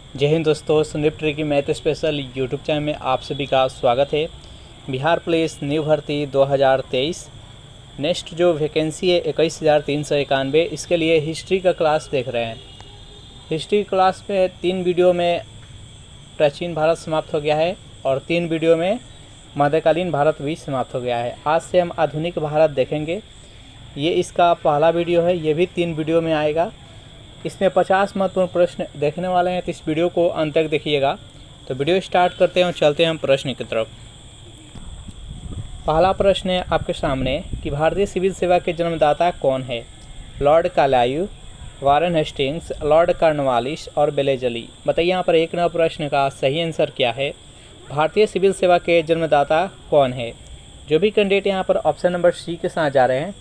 जय हिंद दोस्तों, Sandeep tricky math special YouTube channel में आप सभी का स्वागत है। बिहार पुलिस न्यू भर्ती 2023 नेक्स्ट जो वैकेंसी है 21,391, इसके लिए हिस्ट्री का क्लास देख रहे हैं। हिस्ट्री क्लास में 3 वीडियो में प्राचीन भारत समाप्त हो गया है और 3 वीडियो में मध्यकालीन भारत भी समाप्त हो गया है। आज से हम आधुनिक भारत देखेंगे। ये इसका पहला वीडियो है, ये भी 3 वीडियो में आएगा। इसमें 50 महत्वपूर्ण प्रश्न देखने वाले हैं, तो इस वीडियो को अंत तक देखिएगा। तो वीडियो स्टार्ट करते हैं और चलते हैं हम प्रश्न की तरफ। पहला प्रश्न है आपके सामने कि भारतीय सिविल सेवा के जन्मदाता कौन है? Lord Carlisle, Warren Hastings, lord Cornwallis और बेलेजली। बताइए यहाँ पर 1 नंबर प्रश्न का सही आंसर क्या है? भारतीय सिविल सेवा के जन्मदाता कौन है? जो भी कैंडिडेट यहाँ पर ऑप्शन नंबर सी के साथ जा रहे हैं,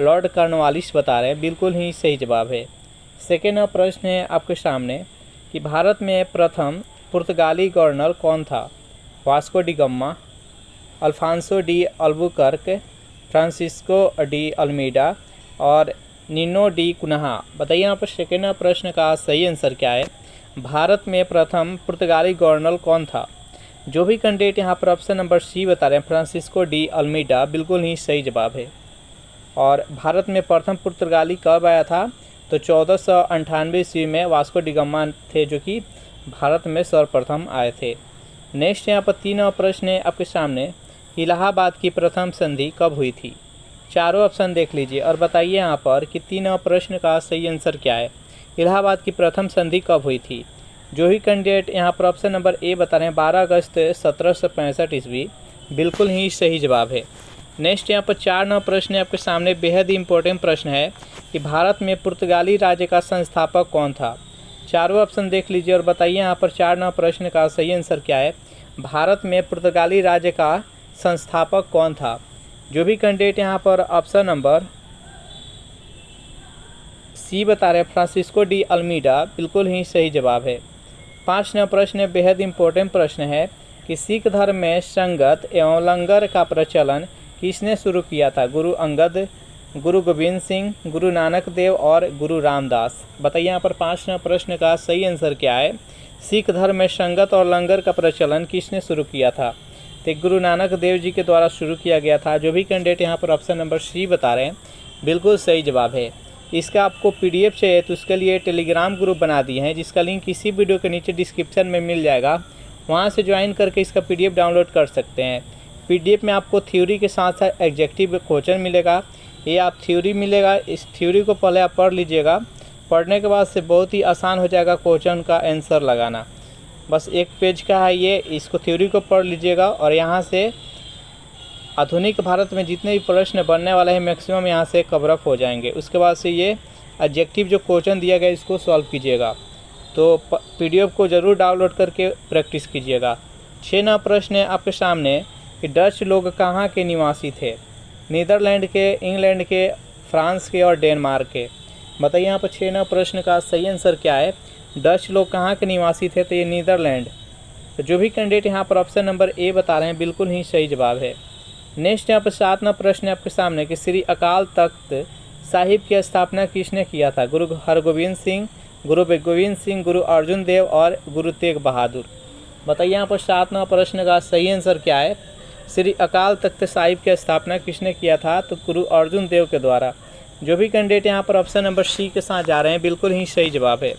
लॉर्ड कॉर्नवालिस बता रहे हैं, बिल्कुल ही सही जवाब है। सेकेंड प्रश्न है आपके सामने कि भारत में प्रथम पुर्तगाली गवर्नर कौन था? Vasco da Gama, Alfonso de Albuquerque, Francisco de Almeida और निनो डी कुन्हा। बताइए यहाँ पर सेकेंड प्रश्न का सही आंसर क्या है? भारत में प्रथम पुर्तगाली गवर्नर कौन था? जो भी कैंडिडेट यहाँ पर ऑप्शन नंबर सी बता रहे हैं, फ्रांसिस्को डी अल्मीडा, बिल्कुल ही सही जवाब है। और भारत में प्रथम पुर्तगाली कब आया था? तो 1498 ईस्वी में वास्को डी गामा थे, जो कि भारत में सर्वप्रथम आए थे। नेक्स्ट यहाँ पर 3 प्रश्न है आपके सामने, इलाहाबाद की प्रथम संधि कब हुई थी? चारों ऑप्शन देख लीजिए और बताइए यहाँ पर कि 3 प्रश्न का सही आंसर क्या है। इलाहाबाद की प्रथम संधि कब हुई थी? जो ही कैंडिडेट यहाँ पर ऑप्शन नंबर ए बता रहे हैं, 12 अगस्त 1765 ईस्वी, बिल्कुल ही सही जवाब है। नेक्स्ट यहाँ पर 4 प्रश्न है आपके सामने, बेहद ही इंपॉर्टेंट प्रश्न है कि भारत में पुर्तगाली राज्य का संस्थापक कौन था? चारों ऑप्शन देख लीजिए और बताइए यहाँ पर 4 प्रश्न का सही आंसर क्या है। भारत में पुर्तगाली राज्य का संस्थापक कौन था? जो भी कैंडिडेट यहाँ पर ऑप्शन नंबर सी बता रहे हैं, फ्रांसिस्को डी अल्मीडा, बिल्कुल ही सही जवाब है। 5 प्रश्न बेहद इंपॉर्टेंट प्रश्न है कि सिख धर्म में संगत एवं लंगर का प्रचलन किसने शुरू किया था? गुरु अंगद, गुरु गोविंद सिंह, गुरु नानक देव और गुरु रामदास। बताइए यहाँ पर 5 प्रश्न का सही आंसर क्या है? सिख धर्म में संगत और लंगर का प्रचलन किसने शुरू किया था? तो गुरु नानक देव जी के द्वारा शुरू किया गया था। जो भी कैंडिडेट यहाँ पर ऑप्शन नंबर सी बता रहे हैं, बिल्कुल सही जवाब है। इसका आपको PDF चाहिए तो उसके लिए टेलीग्राम ग्रुप बना दिए हैं, जिसका लिंक इसी वीडियो के नीचे डिस्क्रिप्शन में मिल जाएगा। वहाँ से ज्वाइन करके इसका PDF डाउनलोड कर सकते हैं। PDF में आपको थ्योरी के साथ साथ एग्जेक्टिव क्वेश्चन मिलेगा। ये आप थ्योरी मिलेगा, इस थ्योरी को पहले आप पढ़ लीजिएगा। पढ़ने के बाद से बहुत ही आसान हो जाएगा क्वेश्चन का आंसर लगाना। बस 1 पेज का है ये, इसको थ्योरी को पढ़ लीजिएगा और यहाँ से आधुनिक भारत में जितने भी प्रश्न बनने वाले हैं मैक्सिमम यहाँ से कवर अप हो जाएंगे। उसके बाद से ये एग्जेक्टिव जो क्वेश्चन दिया गया इसको सॉल्व कीजिएगा। तो PDF को ज़रूर डाउनलोड करके प्रैक्टिस कीजिएगा। 6 प्रश्न है आपके सामने कि डच लोग कहाँ के निवासी थे? नीदरलैंड के, इंग्लैंड के, फ्रांस के और डेनमार्क के। बताइए यहाँ पर 6 प्रश्न का सही आंसर क्या है? डच लोग कहाँ के निवासी थे? तो ये नीदरलैंड। तो जो भी कैंडिडेट यहाँ पर ऑप्शन नंबर ए बता रहे हैं, बिल्कुल ही सही जवाब है। नेक्स्ट यहाँ पर 7 प्रश्न है आपके सामने कि श्री अकाल तख्त साहिब की स्थापना किसने किया था? गुरु हरगोविंद सिंह, गुरु गोविंद सिंह, गुरु अर्जुन देव और गुरु तेग बहादुर। बताइए यहाँ पर 7 प्रश्न का सही आंसर क्या है? श्री अकाल तख्त साहिब की स्थापना किसने किया था? तो गुरु अर्जुन देव के द्वारा। जो भी कैंडिडेट यहाँ पर ऑप्शन नंबर सी के साथ जा रहे हैं, बिल्कुल ही सही जवाब है।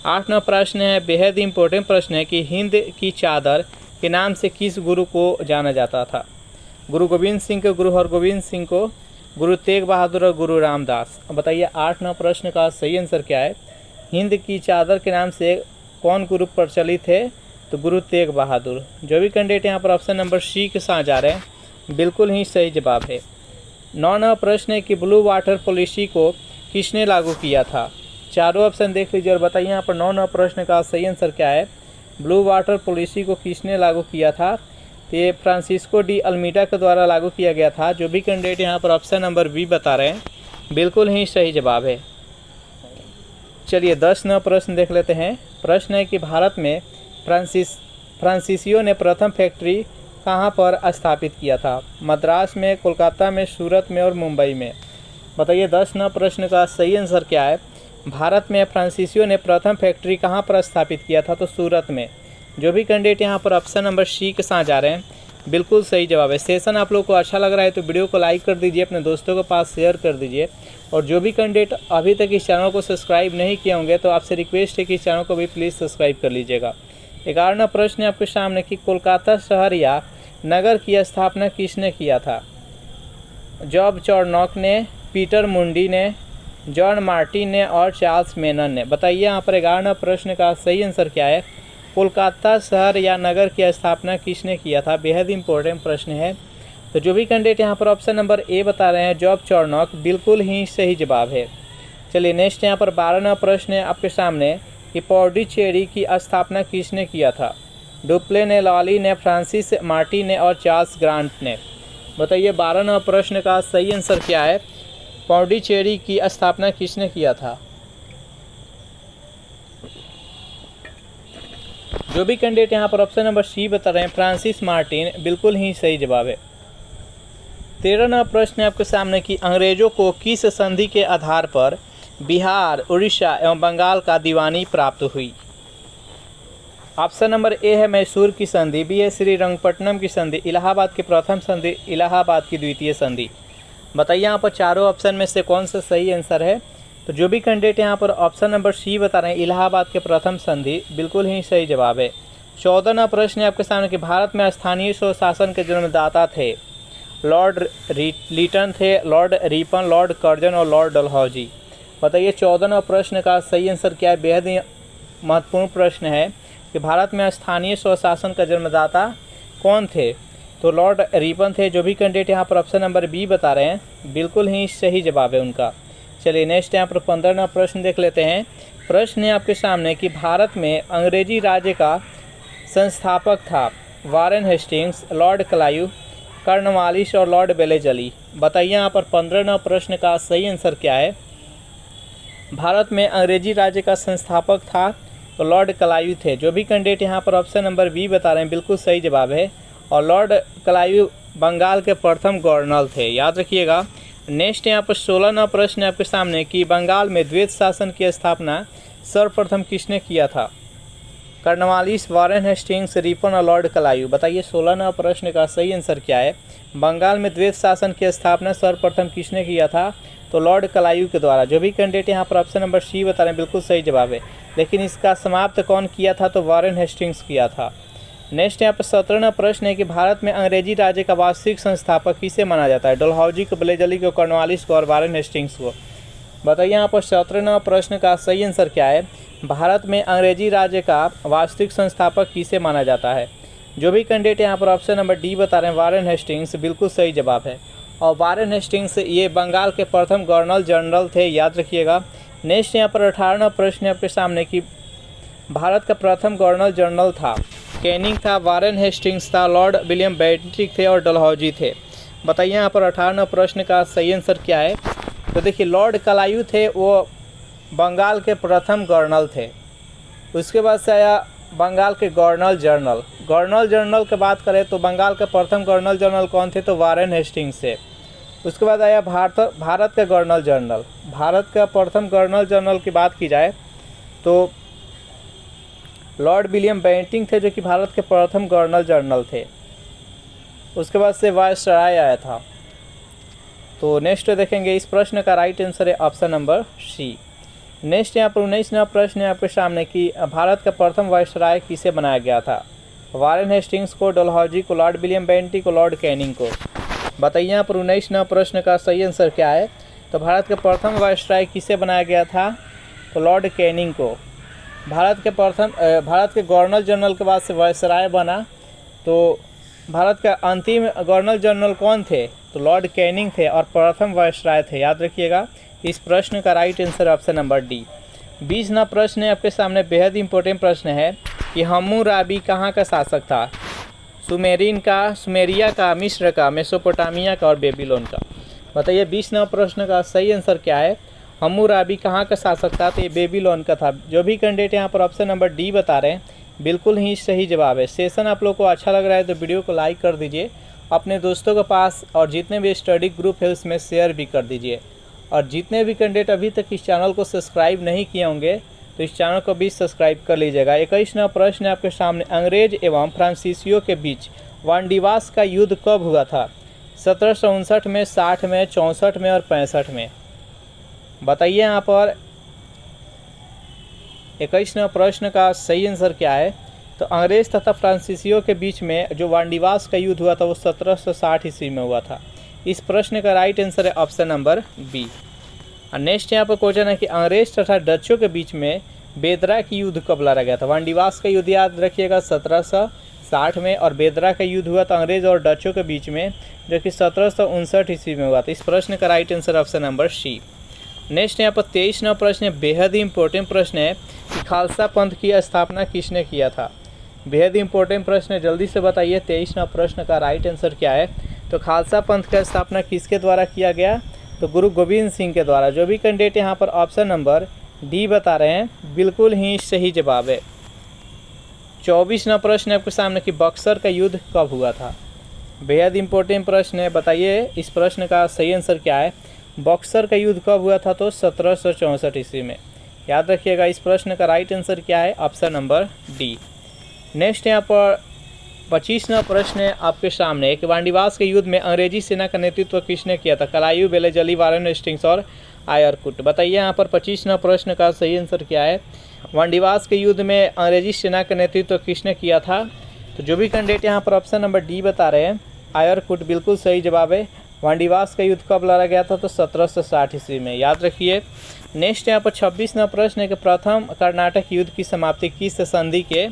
8 प्रश्न है, बेहद इंपॉर्टेंट प्रश्न है कि हिंद की चादर के नाम से किस गुरु को जाना जाता था? गुरु गोविंद सिंह को, गुरु हरगोविंद सिंह को, गुरु तेग बहादुर और गुरु रामदास। अब बताइए 8 प्रश्न का सही आंसर क्या है? हिंद की चादर के नाम से कौन गुरु प्रचलित है? तो गुरु तेग बहादुर। जो भी कैंडिडेट यहाँ पर ऑप्शन नंबर सी के साथ जा रहे हैं, बिल्कुल ही सही जवाब है। 9 प्रश्न है कि ब्लू वाटर पॉलिसी को किसने लागू किया था? चारों ऑप्शन देख लीजिए और बताइए यहाँ पर 9 प्रश्न का सही आंसर क्या है? ब्लू वाटर पॉलिसी को किसने लागू किया था? तो ये फ्रांसिस्को डी अल्मीडा के द्वारा लागू किया गया था। जो भी कैंडिडेट यहाँ पर ऑप्शन नंबर बी बता रहे हैं, बिल्कुल ही सही जवाब है। चलिए 10 प्रश्न देख लेते हैं। प्रश्न है कि भारत में फ्रांसीसियों ने प्रथम फैक्ट्री कहाँ पर स्थापित किया था? मद्रास में, कोलकाता में, सूरत में और मुंबई में। बताइए 10 प्रश्न का सही आंसर क्या है? भारत में फ्रांसीसियों ने प्रथम फैक्ट्री कहाँ पर स्थापित किया था? तो सूरत में। जो भी कैंडिडेट यहाँ पर ऑप्शन नंबर सी के साथ जा रहे हैं बिल्कुल सही जवाब है। सेशन आप लोग को अच्छा लग रहा है तो वीडियो को लाइक कर दीजिए, अपने दोस्तों के पास शेयर कर दीजिए। और जो भी कैंडिडेट अभी तक इस चैनल को सब्सक्राइब नहीं किए होंगे तो आपसे रिक्वेस्ट है कि इस चैनल को भी प्लीज़ सब्सक्राइब कर लीजिएगा। 11वां प्रश्न है आपके सामने कि कोलकाता शहर या नगर की स्थापना किसने किया था? जॉब चार्नॉक ने, पीटर मुंडी ने, जॉन मार्टिन ने और चार्ल्स मेनन ने। बताइए यहाँ पर 11वां प्रश्न का सही आंसर क्या है? कोलकाता शहर या नगर की स्थापना किसने किया था? बेहद इंपॉर्टेंट प्रश्न है। तो जो भी कैंडिडेट यहाँ पर ऑप्शन नंबर ए बता रहे हैं जॉब चार्नॉक, बिल्कुल ही सही जवाब है। चलिए नेक्स्ट यहाँ पर 12वां प्रश्न है आपके सामने कि पौंडीचेरी की स्थापना किसने किया था? डुप्ले ने, लॉली ने, फ्रांसिस मार्टी ने और चार्ल्स ग्रांट ने। बताइए 12वां प्रश्न का सही आंसर क्या है? पौंडीचेरी की स्थापना किसने किया था? जो भी कैंडिडेट यहाँ पर ऑप्शन नंबर सी बता रहे हैं फ्रांसिस मार्टिन, बिल्कुल ही सही जवाब है। 13वां प्रश्न है आपके सामने कि अंग्रेजों को किस संधि के आधार पर बिहार, उड़ीसा एवं बंगाल का दीवानी प्राप्त हुई? ऑप्शन नंबर ए है मैसूर की संधि, बी है श्रीरंगपट्टनम की संधि, इलाहाबाद की प्रथम संधि, इलाहाबाद की द्वितीय संधि। बताइए यहाँ पर चारों ऑप्शन में से कौन सा सही आंसर है? तो जो भी कैंडिडेट यहाँ पर ऑप्शन नंबर सी बता रहे हैं इलाहाबाद के प्रथम संधि, बिल्कुल ही सही जवाब है। 14वां प्रश्न है आपके सामने कि भारत में स्थानीय स्वशासन के जन्मदाता थे? लॉर्ड लीटन थे, लॉर्ड रिपन, लॉर्ड कर्जन और लॉर्ड डलहौजी। बताइए 14वां प्रश्न का सही आंसर क्या है? बेहद ही महत्वपूर्ण प्रश्न है कि भारत में स्थानीय स्वशासन का जन्मदाता कौन थे? तो लॉर्ड रिपन थे। जो भी कैंडिडेट यहाँ पर ऑप्शन नंबर बी बता रहे हैं बिल्कुल ही सही जवाब है उनका। चलिए नेक्स्ट यहाँ पर 15वां प्रश्न देख लेते हैं। प्रश्न है आपके सामने कि भारत में अंग्रेजी राज्य का संस्थापक था? Warren Hastings, Lord Clive, Cornwallis और लॉर्ड वेलेस्ली। बताइए यहाँ पर 15वां प्रश्न का सही आंसर क्या है? भारत में अंग्रेजी राज्य का संस्थापक था तो लॉर्ड क्लाइव थे। जो भी कैंडिडेट यहाँ पर ऑप्शन नंबर बी बता रहे हैं बिल्कुल सही जवाब है। और लॉर्ड क्लाइव बंगाल के प्रथम गवर्नर थे, याद रखिएगा। नेक्स्ट यहाँ पर 16वां प्रश्न है आपके सामने कि बंगाल में द्वैत शासन की स्थापना सर्वप्रथम किसने किया था? कॉर्नवालिस, वारेन हेस्टिंग्स, रिपन और लॉर्ड क्लाइव। बताइए 16वां प्रश्न का सही आंसर क्या है? बंगाल में द्वैत शासन की स्थापना सर्वप्रथम किसने किया था? तो लॉर्ड क्लाइव के द्वारा। जो भी कैंडिडेट यहाँ पर ऑप्शन नंबर सी बता रहे हैं बिल्कुल सही जवाब है। लेकिन इसका समाप्त कौन किया था? तो वारेन हेस्टिंग्स किया था। नेक्स्ट यहाँ पर 17वां प्रश्न है कि भारत में अंग्रेजी राज्य का वास्तविक संस्थापक किसे माना जाता है? डलहौजी को, वेलेस्ली को, कॉर्नवालिस को और वारेन हेस्टिंग्स को। बताइए यहाँ पर 17वां प्रश्न का सही आंसर क्या है? भारत में अंग्रेजी राज्य का वास्तविक संस्थापक किसे माना जाता है? जो भी कैंडिडेट यहाँ पर ऑप्शन नंबर डी बता रहे हैं वारेन हेस्टिंग्स, बिल्कुल सही जवाब है। और वारेन हेस्टिंग्स ये बंगाल के प्रथम गवर्नर जनरल थे, याद रखिएगा। नेक्स्ट यहाँ पर 18वां प्रश्न है आपके सामने कि भारत का प्रथम गवर्नर जनरल था? कैनिंग था, वारेन हेस्टिंग्स था, लॉर्ड विलियम बेंटिक थे और डलहौजी थे। बताइए यहाँ पर 18वां प्रश्न का सही आंसर क्या है? तो देखिए लॉर्ड क्लाइव थे, वो बंगाल के प्रथम गवर्नर थे। उसके बाद से आया बंगाल के गवर्नर जनरल। गवर्नर जनरल की बात करें तो बंगाल के प्रथम गवर्नर जनरल कौन थे? तो वारेन हेस्टिंग्स थे। उसके बाद आया भारत का गवर्नर जनरल। भारत का प्रथम गवर्नर जनरल की बात की जाए तो लॉर्ड विलियम बेंटिक थे, जो कि भारत के प्रथम गवर्नर जनरल थे। उसके बाद से वायसराय आया था। तो नेक्स्ट देखेंगे, इस प्रश्न का राइट आंसर है ऑप्शन नंबर सी। नेक्स्ट यहाँ पर 19वां प्रश्न है आपके सामने कि भारत का प्रथम वायसराय किसे बनाया गया था? वारेन हेस्टिंग्स को, डलहौजी को, लॉर्ड विलियम बेंटिक को, लॉर्ड कैनिंग को। बताइए यहाँ पर 19वां प्रश्न का सही आंसर क्या है? तो भारत के प्रथम वायसराय किसे बनाया गया था? तो लॉर्ड कैनिंग को। भारत के गवर्नर जनरल के बाद से वायसराय बना, तो भारत का अंतिम गवर्नर जनरल कौन थे? तो लॉर्ड कैनिंग थे और प्रथम वायसराय थे, याद रखिएगा। इस प्रश्न का right answer option number D. 20वां प्रश्न है आपके सामने, बेहद इंपॉर्टेंट प्रश्न है कि हम्मुराबी कहाँ का शासक था? सुमेरियन का, सुमेरिया का, मिस्र का, मेसोपोटामिया का और बेबीलोन का। बताइए 20वां प्रश्न का सही आंसर क्या है? हम्मुराबी कहाँ का शासक था? तो ये बेबीलोन का था। जो भी कैंडिडेट यहाँ पर ऑप्शन नंबर डी बता रहे हैं बिल्कुल ही सही जवाब है। सेशन आप लोग को अच्छा लग रहा है तो वीडियो को लाइक कर दीजिए, अपने दोस्तों के पास और जितने भी स्टडी ग्रुप है उसमें शेयर भी कर दीजिए। और जितने भी कैंडिडेट अभी तक इस चैनल को सब्सक्राइब नहीं किए होंगे तो इस चैनल को भी सब्सक्राइब कर लीजिएगा। 21वां प्रश्न आपके सामने, अंग्रेज एवं फ्रांसीसियों के बीच वांडीवास का युद्ध कब हुआ था? 1759 में, 60 में, 64 में और 65 में। बताइए यहाँ पर 21वां प्रश्न का सही आंसर क्या है? तो अंग्रेज तथा फ्रांसीसियों के बीच में जो वांडीवास का युद्ध हुआ था वो 1760 ईस्वी में हुआ था। इस प्रश्न का राइट आंसर है ऑप्शन नंबर बी। और नेक्स्ट यहाँ पर क्वेश्चन है कि अंग्रेज तथा डचों के बीच में बेदरा की युद्ध कब लड़ा गया था? वांडीवास का युद्ध याद रखिएगा 1760 में, और बेदरा का युद्ध हुआ था अंग्रेज और डचों के बीच में, जो कि 1759 ईस्वी में हुआ था। इस प्रश्न का right answer option number C. Next यहाँ पर 23वां प्रश्न बेहद ही इंपॉर्टेंट प्रश्न है कि खालसा पंथ की स्थापना किसने किया था? बेहद इंपॉर्टेंट प्रश्न है, जल्दी से बताइए 23वां प्रश्न का राइट आंसर क्या है? तो खालसा पंथ का स्थापना किसके द्वारा किया गया? तो गुरु गोविंद सिंह के द्वारा। जो भी कैंडिडेट यहाँ पर ऑप्शन नंबर डी बता रहे हैं बिल्कुल ही सही जवाब है। 24वां प्रश्न आपके सामने कि बक्सर का युद्ध कब हुआ था? बेहद इंपॉर्टेंट प्रश्न है, बताइए इस प्रश्न का सही आंसर क्या है? बक्सर का युद्ध कब हुआ था? तो 1764 ईस्वी में। याद रखिएगा इस प्रश्न का राइट आंसर क्या है? Option number D. नेक्स्ट यहाँ पर 25वां प्रश्न है आपके सामने कि वांडीवास के युद्ध में अंग्रेजी सेना का नेतृत्व किसने किया था? कलायू, बेलेजली, वारेन हेस्टिंग्स और आयरकुट। बताइए यहाँ पर 25वां प्रश्न का सही आंसर क्या है? वांडीवास के युद्ध में अंग्रेजी सेना का नेतृत्व किसने किया था? तो जो भी कैंडिडेट यहाँ पर ऑप्शन नंबर डी बता रहे हैं आयरकुट, बिल्कुल सही जवाब है। वांडीवास का युद्ध कब लड़ा गया था? तो 1760 ईस्वी में। याद रखिए। नेक्स्ट यहाँ पर 26वां प्रश्न है कि प्रथम कर्नाटक युद्ध की समाप्ति किस संधि के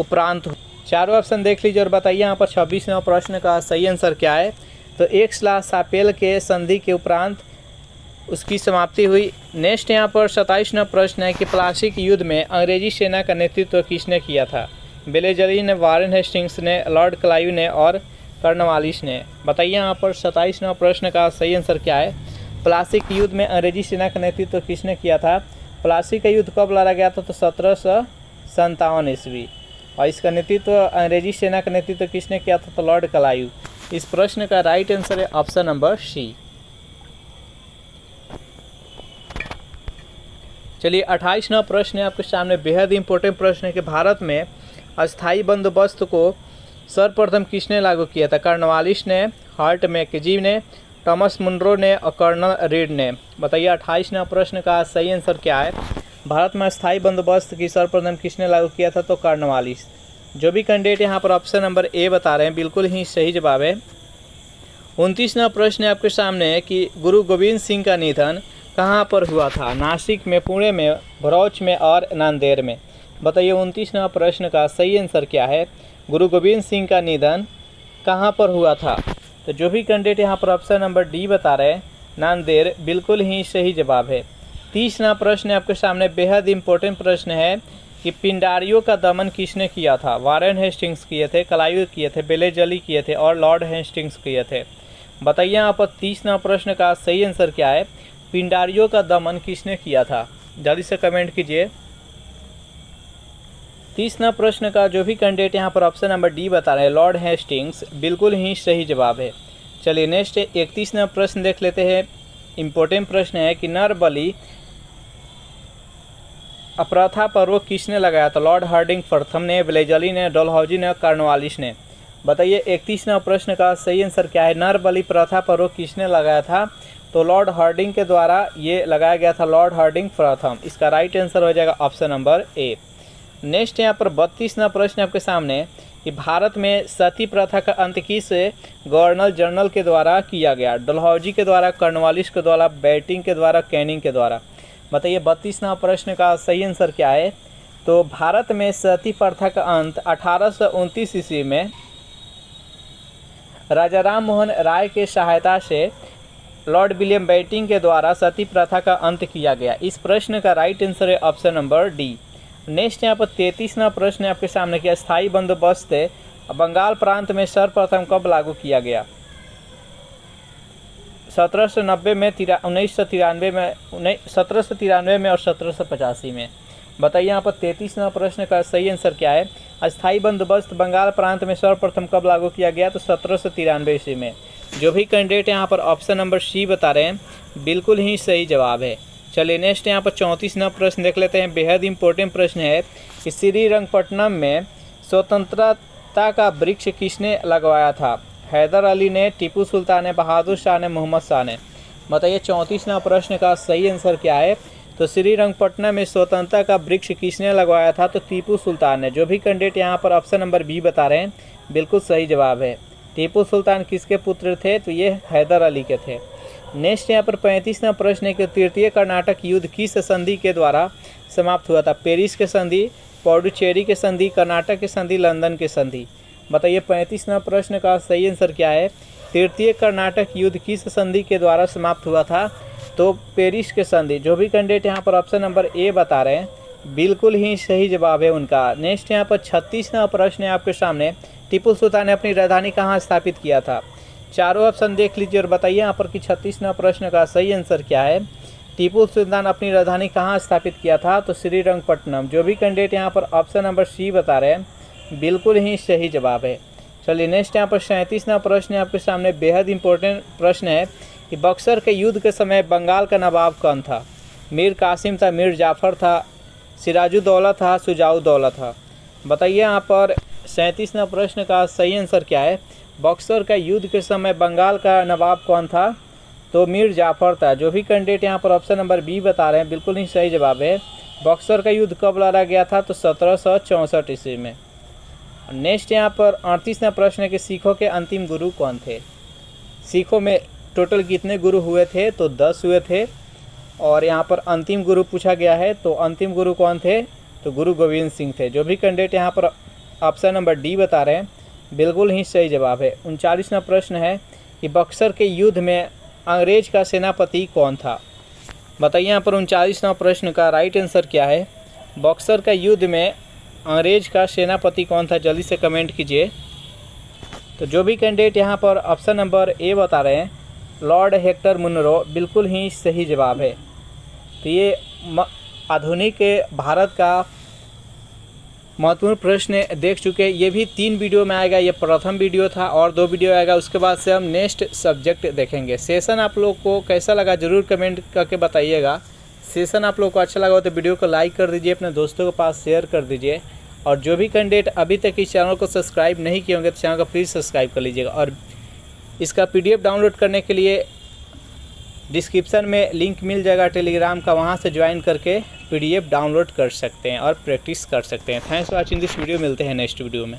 उपरांत? चारों ऑप्शन देख लीजिए और बताइए यहाँ पर 26वां प्रश्न का सही आंसर क्या है? तो एक्स-ला-शापेल के संधि के उपरांत उसकी समाप्ति हुई। नेक्स्ट यहाँ पर 27वां प्रश्न है कि प्लासी युद्ध में अंग्रेजी सेना का नेतृत्व किसने किया था? बेलेजली ने, वारेन हेस्टिंग्स ने, लॉर्ड क्लाइव ने और कॉर्नवालिस ने। बताइए यहाँ पर 27वां प्रश्न का सही आंसर क्या है? प्लासी युद्ध में अंग्रेजी सेना का नेतृत्व किसने किया था? प्लासी का युद्ध कब लड़ा गया था? तो 1757 ईस्वी। और इसका नेतृत्व अंग्रेजी सेना का नेतृत्व किसने किया था? तो लॉर्ड क्लाइव। इस प्रश्न का राइट आंसर है ऑप्शन नंबर सी। चलिए 28वां प्रश्न है आपके सामने, बेहद इंपॉर्टेंट प्रश्न है कि भारत में अस्थाई बंदोबस्त को सर्वप्रथम किसने लागू किया था? कॉर्नवालिस ने, हार्ट मैकेजी ने, थॉमस मुनरो ने और कर्नल रीड ने। बताइए 28वां प्रश्न का सही आंसर क्या है? भारत में अस्थाई बंदोबस्त की सर्वप्रथम किसने लागू किया था? तो कॉर्नवालिस। जो भी कैंडिडेट यहाँ पर ऑप्शन नंबर ए बता रहे हैं बिल्कुल ही सही जवाब है। 29वां प्रश्न है आपके सामने कि गुरु गोविंद सिंह का निधन कहाँ पर हुआ था? नासिक में, पुणे में, भरूच में और नांदेड़ में। बताइए 29वां प्रश्न का सही आंसर क्या है? गुरु गोविंद सिंह का निधन कहाँ पर हुआ था? तो जो भी कैंडिडेट यहाँ पर ऑप्शन नंबर डी बता रहे हैं नांदेड़, बिल्कुल ही सही जवाब है। 30वां प्रश्न आपके सामने बेहद इंपॉर्टेंट प्रश्न है कि पिंडारियों का दमन किसने किया था? वारेन हेस्टिंग्स किए थे, क्लाइव किए थे, बेलेजली किए थे और लॉर्ड हेस्टिंग्स किए थे। बताइए यहाँ पर 30वां प्रश्न का सही आंसर क्या है? पिंडारियों का दमन किसने किया था? जल्दी से कमेंट कीजिए। 30वां प्रश्न का जो भी कैंडिडेट यहाँ पर ऑप्शन नंबर डी बता रहे हैं लॉर्ड हेस्टिंग्स, बिल्कुल ही सही जवाब है। चलिए नेक्स्ट 31वां प्रश्न देख लेते हैं। इम्पोर्टेंट प्रश्न है कि नरबली अप्रथा पर्व किसने लगाया था? लॉर्ड हार्डिंग प्रथम ने, बेलेजली ने, डलहौजी ने, कॉर्नवालिस ने। बताइए 31वां प्रश्न का सही आंसर क्या है? नरबली प्रथा पर्व किसने लगाया था? तो लॉर्ड हार्डिंग के द्वारा ये लगाया गया था, लॉर्ड हार्डिंग प्रथम। इसका राइट आंसर हो जाएगा ऑप्शन नंबर ए। नेक्स्ट यहाँ पर 32वां प्रश्न आपके सामने कि भारत में सती प्रथा का अंत किस गवर्नर जनरल के द्वारा किया गया? डलहौजी के द्वारा, कॉर्नवालिस के द्वारा, बैटिंग के द्वारा, कैनिंग के द्वारा। बताइए 32वां प्रश्न का सही आंसर क्या है? तो भारत में सती प्रथा का अंत 1829 ईस्वी में राजा राम मोहन राय के सहायता से लॉर्ड विलियम बैटिंग के द्वारा सती प्रथा का अंत किया गया। इस प्रश्न का राइट आंसर है ऑप्शन नंबर डी। नेक्स्ट यहाँ पर 33वां प्रश्न है आपके सामने कि अस्थाई बंदोबस्त बंगाल प्रांत में सर्वप्रथम कब लागू किया गया? 1790 में, 1993 में, 1793 में और 1785 में। बताइए यहाँ पर 33वां प्रश्न का सही आंसर क्या है? अस्थाई बंदोबस्त बंगाल प्रांत में सर्वप्रथम कब लागू किया गया? तो 1793 ईस्वी में। जो भी कैंडिडेट यहाँ पर ऑप्शन नंबर सी बता रहे हैं बिल्कुल ही सही जवाब है। चलिए नेक्स्ट यहाँ पर 34वां प्रश्न देख लेते हैं। बेहद इंपॉर्टेंट प्रश्न है कि श्रीरंगपट्टनम में स्वतंत्रता का वृक्ष किसने लगवाया था? हैदर अली ने, टीपू सुल्तान ने, बहादुर शाह ने, मोहम्मद शाह ने। बताइए 34वां प्रश्न का सही आंसर क्या है? तो श्रीरंगपट्टनम में स्वतंत्रता का वृक्ष किसने लगवाया था? तो टीपू सुल्तान ने। जो भी कैंडिडेट यहाँ पर ऑप्शन नंबर बी बता रहे हैं बिल्कुल सही जवाब है। टीपू सुल्तान किसके पुत्र थे? तो ये हैदर अली के थे। नेक्स्ट यहाँ पर 35वां प्रश्न है कि तृतीय कर्नाटक युद्ध किस संधि के द्वारा समाप्त हुआ था? पेरिस के संधि, पौडुचेरी के संधि, कर्नाटक के संधि, लंदन के संधि। बताइए 35वां प्रश्न का सही आंसर क्या है? तृतीय कर्नाटक युद्ध किस संधि के द्वारा समाप्त हुआ था? तो पेरिस के संधि। जो भी कैंडिडेट यहाँ पर ऑप्शन नंबर ए बता रहे हैं बिल्कुल ही सही जवाब है उनका। नेक्स्ट यहाँ पर 36वां प्रश्न है आपके सामने। टीपू सुल्तान ने अपनी राजधानी कहाँ स्थापित किया था? चारों ऑप्शन देख लीजिए और बताइए यहाँ पर कि 36वां प्रश्न का सही आंसर क्या है? टीपू सुल्तान अपनी राजधानी कहाँ स्थापित किया था? तो श्रीरंगपट्टनम। जो भी कैंडिडेट यहाँ पर ऑप्शन नंबर सी बता रहे हैं बिल्कुल ही सही जवाब है। चलिए नेक्स्ट यहाँ पर 37वां प्रश्न है आपके सामने। बेहद इंपॉर्टेंट प्रश्न है कि बक्सर के युद्ध के समय बंगाल का नवाब कौन था? मीर कासिम था, मीर जाफ़र था, सिराजुद्दौला था, शुजाउद्दौला था। बताइए यहाँ पर 37वां प्रश्न का सही आंसर क्या है? बक्सर का युद्ध के समय बंगाल का नवाब कौन था? तो मीर जाफ़र था। जो भी कैंडिडेट यहाँ पर ऑप्शन नंबर बी बता रहे हैं बिल्कुल ही सही जवाब है। बक्सर का युद्ध कब लड़ा गया था? तो 1764 ईस्वी में। नेक्स्ट यहाँ पर 38वां प्रश्न है कि सिखों के अंतिम गुरु कौन थे? सिखों में टोटल कितने गुरु हुए थे? तो 10 हुए थे। और यहाँ पर अंतिम गुरु पूछा गया है, तो अंतिम गुरु कौन थे? तो गुरु गोविंद सिंह थे। जो भी कैंडिडेट यहाँ पर ऑप्शन नंबर डी बता रहे हैं बिल्कुल ही सही जवाब है। 39वां प्रश्न है कि बक्सर के युद्ध में अंग्रेज का सेनापति कौन था? बताइए यहाँ पर 39वां प्रश्न का राइट आंसर क्या है? बक्सर का युद्ध में अंग्रेज का सेनापति कौन था? जल्दी से कमेंट कीजिए। तो जो भी कैंडिडेट यहाँ पर ऑप्शन नंबर ए बता रहे हैं लॉर्ड हेक्टर मुनरो, बिल्कुल ही सही जवाब है। तो ये आधुनिक भारत का महत्वपूर्ण प्रश्न देख चुके हैं। ये भी 3 वीडियो में आएगा। ये प्रथम वीडियो था और 2 वीडियो आएगा। उसके बाद से हम नेक्स्ट सब्जेक्ट देखेंगे। सेशन आप लोग को कैसा लगा ज़रूर कमेंट करके बताइएगा। सेशन आप लोग को अच्छा लगा हो तो वीडियो को लाइक कर दीजिए, अपने दोस्तों के पास शेयर कर दीजिए। और जो भी कैंडिडेट अभी तक इस चैनल को सब्सक्राइब नहीं किए होंगे तो चैनल को प्लीज़ सब्सक्राइब कर लीजिएगा। और इसका PDF डाउनलोड करने के लिए डिस्क्रिप्शन में लिंक मिल जाएगा टेलीग्राम का, वहां से ज्वाइन करके PDF डाउनलोड कर सकते हैं और प्रैक्टिस कर सकते हैं। Thanks for watching this video. मिलते हैं नेक्स्ट वीडियो में।